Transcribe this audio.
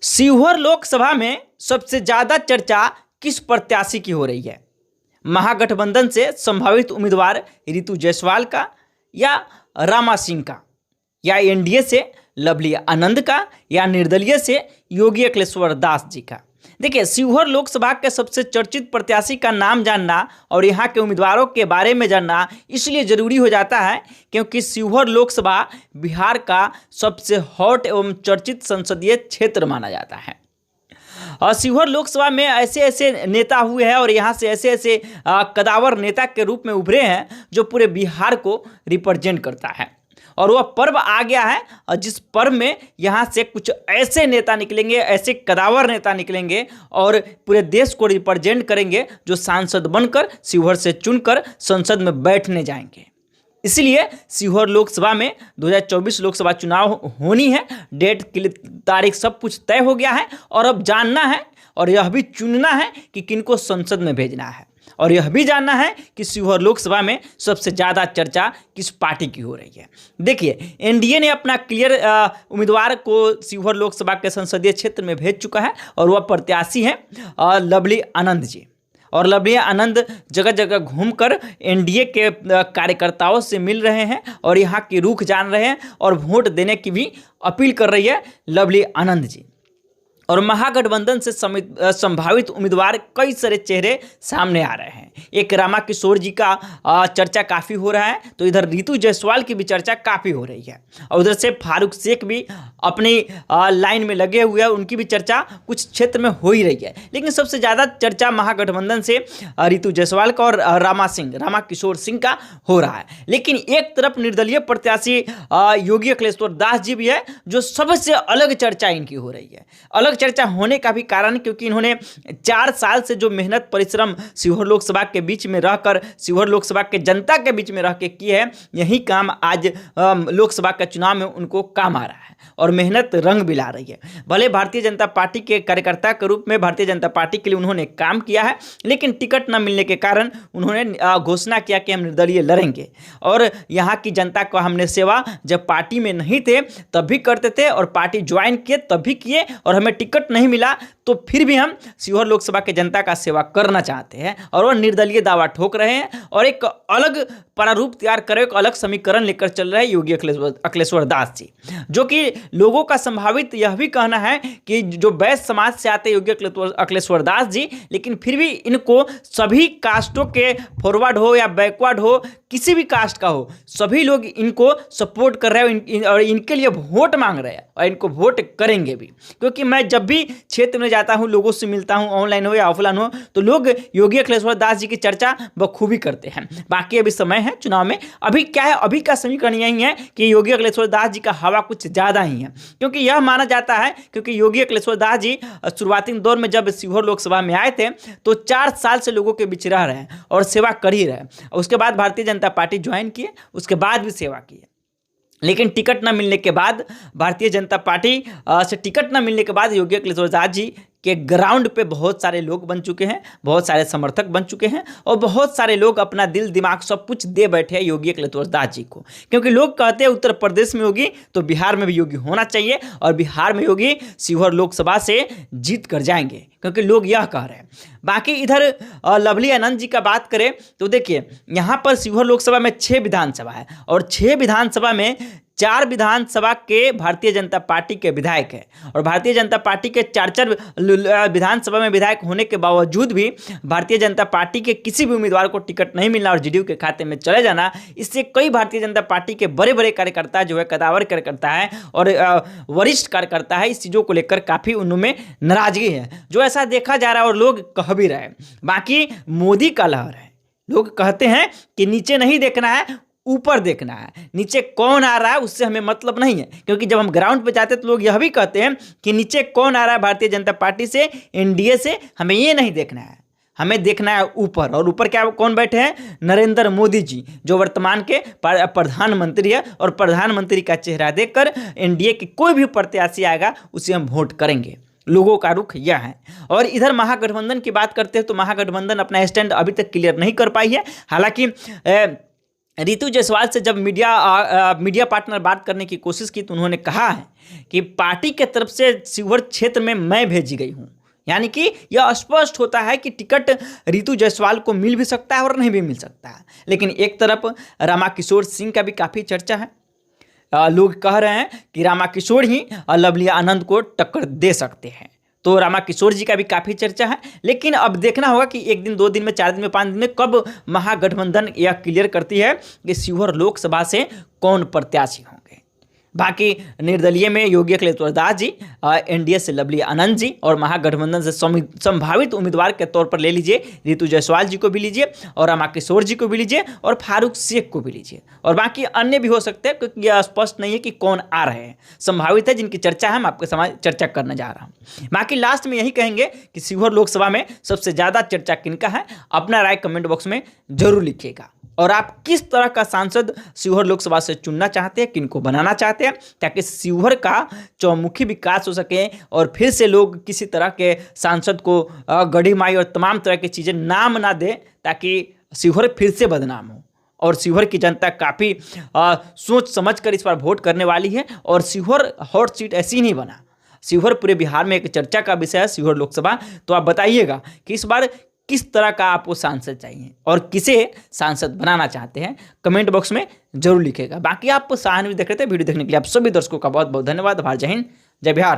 शिवहर लोकसभा में सबसे ज्यादा चर्चा किस प्रत्याशी की हो रही है? महागठबंधन से संभावित उम्मीदवार रितु जायसवाल का या रामा सिंह का, या एनडीए से लवली आनंद का, या निर्दलीय से योगी अखिलेश्वर दास जी का? देखिए, शिवहर लोकसभा के सबसे चर्चित प्रत्याशी का नाम जानना और यहाँ के उम्मीदवारों के बारे में जानना इसलिए जरूरी हो जाता है क्योंकि शिवहर लोकसभा बिहार का सबसे हॉट एवं चर्चित संसदीय क्षेत्र माना जाता है। और शिवहर लोकसभा में ऐसे ऐसे नेता हुए हैं और यहाँ से ऐसे ऐसे कदावर नेता के रूप में उभरे हैं जो पूरे बिहार को रिप्रेजेंट करता है। और वह पर्व आ गया है और जिस पर्व में यहाँ से कुछ ऐसे नेता निकलेंगे, ऐसे कदावर नेता निकलेंगे और पूरे देश को रिप्रेजेंट करेंगे जो सांसद बनकर शिवहर से चुनकर संसद में बैठने जाएंगे। इसलिए शिवहर लोकसभा में 2024 लोकसभा चुनाव होनी है। डेट की तारीख सब कुछ तय हो गया है और अब जानना है और यह भी चुनना है कि किनको संसद में भेजना है, और यह भी जानना है कि शिवहर लोकसभा में सबसे ज़्यादा चर्चा किस पार्टी की हो रही है। देखिए, एनडीए ने अपना क्लियर उम्मीदवार को शिवहर लोकसभा के संसदीय क्षेत्र में भेज चुका है और वह प्रत्याशी हैं लवली आनंद जी। और लवली आनंद जगह जगह घूमकर एनडीए के कार्यकर्ताओं से मिल रहे हैं और यहाँ की रुख जान रहे हैं और वोट देने की भी अपील कर रही है लवली आनंद जी। और महागठबंधन से संभावित उम्मीदवार कई सारे चेहरे सामने आ रहे हैं। एक रामा किशोर जी का चर्चा काफ़ी हो रहा है, तो इधर रितु जायसवाल की भी चर्चा काफ़ी हो रही है, और उधर से फारूक शेख भी अपनी लाइन में लगे हुए हैं, उनकी भी चर्चा कुछ क्षेत्र में हो ही रही है। लेकिन सबसे ज़्यादा चर्चा महागठबंधन से रितु जायसवाल का और रामा किशोर सिंह का हो रहा है। लेकिन एक तरफ निर्दलीय प्रत्याशी योगी अखिलेश्वर दास जी भी है जो सबसे अलग चर्चा इनकी हो रही है। अलग चर्चा होने का भी कारण क्योंकि इन्होंने 4 साल से जो मेहनत परिश्रम शिवहर लोकसभा के बीच में रहकर, शिवहर लोकसभा के जनता के बीच में रह के किए हैं, यही काम आज लोकसभा के चुनाव में उनको काम आ रहा है और मेहनत रंग भी ला रही है। भले भारतीय जनता पार्टी के कार्यकर्ता के रूप में भारतीय जनता पार्टी के लिए उन्होंने काम किया है, लेकिन टिकट न मिलने के कारण उन्होंने घोषणा किया कि हम निर्दलीय लड़ेंगे और यहाँ की जनता को हमने सेवा जब पार्टी में नहीं थे तब भी करते थे और पार्टी ज्वाइन किए तब भी किए, और हमें टिकट नहीं मिला तो फिर भी हम शिवहर लोकसभा के जनता का सेवा करना चाहते हैं। और वो निर्दलीय दावा ठोक रहे हैं और एक अलग प्रारूप तैयार करे, एक अलग समीकरण लेकर चल रहे हैं योगी अखिलेश्वर दास जी, जो कि लोगों का संभावित यह भी कहना है कि जो वैश्य समाज से आते योगी अखिलेश्वर दास जी, लेकिन फिर भी इनको सभी कास्टों के फॉरवर्ड हो या बैकवर्ड हो, किसी भी कास्ट का हो, सभी लोग इनको सपोर्ट कर रहे हैं और इनके लिए वोट मांग रहे हैं और इनको वोट करेंगे भी। क्योंकि मैं जब भी क्षेत्र में जाता हूं, लोगों से मिलता हूं, ऑनलाइन हो या ऑफलाइन हो, तो लोग योगी अखिलेश्वर दास जी की चर्चा बखूबी करते हैं। बाकी अभी समय है चुनाव में, अभी क्या है, अभी का समीकरण यही है कि योगी अखिलेश्वर दास जी का हवा कुछ ज़्यादा ही है, क्योंकि यह माना जाता है क्योंकि योगी अखिलेश्वर दास जी शुरुआती दौर में जब शिवहर लोकसभा में आए थे तो 4 साल से लोगों के बीच रह रहे हैं और सेवा कर ही रहे। उसके बाद भारतीय जनता पार्टी ज्वाइन किए, उसके बाद भी सेवा की, लेकिन टिकट न मिलने के बाद भारतीय जनता पार्टी से टिकट न मिलने के बाद योगी अखिलेश्वर दास जी के ग्राउंड पे बहुत सारे लोग बन चुके हैं, बहुत सारे समर्थक बन चुके हैं और बहुत सारे लोग अपना दिल दिमाग सब कुछ दे बैठे हैं योगी अखिलेश्वर दास जी को। क्योंकि लोग कहते हैं उत्तर प्रदेश में योगी तो बिहार में भी योगी होना चाहिए और बिहार में योगी शिवहर लोकसभा से जीत कर जाएंगे, क्योंकि लोग यह कह रहे हैं। बाकी इधर लवली आनंद जी का बात करें तो देखिए, यहाँ पर शिवहर लोकसभा में 6 विधानसभा है और 6 विधानसभा में 4 विधानसभा के भारतीय जनता पार्टी के विधायक हैं और भारतीय जनता पार्टी के 4 विधानसभा में विधायक होने के बावजूद भी भारतीय जनता पार्टी के किसी भी उम्मीदवार को टिकट नहीं मिलना और जेडीयू के खाते में चले जाना, इससे कई भारतीय जनता पार्टी के बड़े बड़े कार्यकर्ता जो है, कदावर कार्यकर्ता है और वरिष्ठ कार्यकर्ता है, इस चीज़ों को लेकर काफ़ी उनमें नाराजगी है, जो ऐसा देखा जा रहा है और लोग कह भी रहे हैं। बाकी मोदी का लहर है, लोग कहते हैं कि नीचे नहीं देखना है, ऊपर देखना है, नीचे कौन आ रहा है उससे हमें मतलब नहीं है। क्योंकि जब हम ग्राउंड पे जाते हैं तो लोग यह भी कहते हैं कि नीचे कौन आ रहा है भारतीय जनता पार्टी से, एनडीए से, हमें ये नहीं देखना है, हमें देखना है ऊपर। और ऊपर क्या कौन बैठे हैं? नरेंद्र मोदी जी, जो वर्तमान के प्रधानमंत्री है और प्रधानमंत्री का चेहरा देखकर एनडीए की कोई भी प्रत्याशी आएगा उसे हम वोट करेंगे। लोगों का रुख यह है। और इधर महागठबंधन की बात करते हैं तो महागठबंधन अपना स्टैंड अभी तक क्लियर नहीं कर पाई है। हालांकि रितु जायसवाल से जब मीडिया पार्टनर बात करने की कोशिश की तो उन्होंने कहा है कि पार्टी के तरफ से शिवहर क्षेत्र में मैं भेजी गई हूं। यानी कि यह स्पष्ट होता है कि टिकट रितु जायसवाल को मिल भी सकता है और नहीं भी मिल सकता है। लेकिन एक तरफ रामाकिशोर सिंह का भी काफ़ी चर्चा है। लोग कह रहे हैं कि रामाकिशोर ही लवली आनंद को टक्कर दे सकते हैं। तो रामाकिशोर जी का भी काफ़ी चर्चा है। लेकिन अब देखना होगा कि 1 दिन 2 दिन में 4 दिन में 5 दिन में कब महागठबंधन यह क्लियर करती है कि शिवहर लोकसभा से कौन प्रत्याशी होंगे। बाकी निर्दलीय में योगी अखिलेश्वर दास जी, एनडीए से लवली आनंद जी और महागठबंधन से संभावित उम्मीदवार के तौर पर ले लीजिए रितु जायसवाल जी को भी लीजिए और रामाकिशोर जी को भी लीजिए और फारूक शेख को भी लीजिए और बाकी अन्य भी हो सकते हैं, क्योंकि यह स्पष्ट नहीं है कि कौन आ रहे हैं। संभावित है जिनकी चर्चा है, मैं आपके सामने चर्चा करने जा रहा हूँ। बाकी लास्ट में यही कहेंगे कि शिवहर लोकसभा में सबसे ज़्यादा चर्चा किनका है, अपना राय कमेंट बॉक्स में जरूर लिखिएगा। और आप किस तरह का सांसद शिवहर लोकसभा से चुनना चाहते हैं, किनको बनाना चाहते हैं, ताकि शिवहर का चौमुखी विकास हो सके और फिर से लोग किसी तरह के सांसद को गढ़ीमाई और तमाम तरह की चीज़ें नाम ना दे, ताकि शिवहर फिर से बदनाम हो। और शिवहर की जनता काफ़ी सोच समझ कर इस बार वोट करने वाली है और शिवहर हॉट सीट ऐसी नहीं बना। शिवहर पूरे बिहार में एक चर्चा का विषय है शिवहर लोकसभा। तो आप बताइएगा कि इस बार किस तरह का आपको सांसद चाहिए और किसे सांसद बनाना चाहते हैं, कमेंट बॉक्स में जरूर लिखिएगा। बाकी आप सहानुभूति देख रहे थे, वीडियो देखने के लिए आप सभी दर्शकों का बहुत बहुत धन्यवाद। जय हिंद, जय बिहार।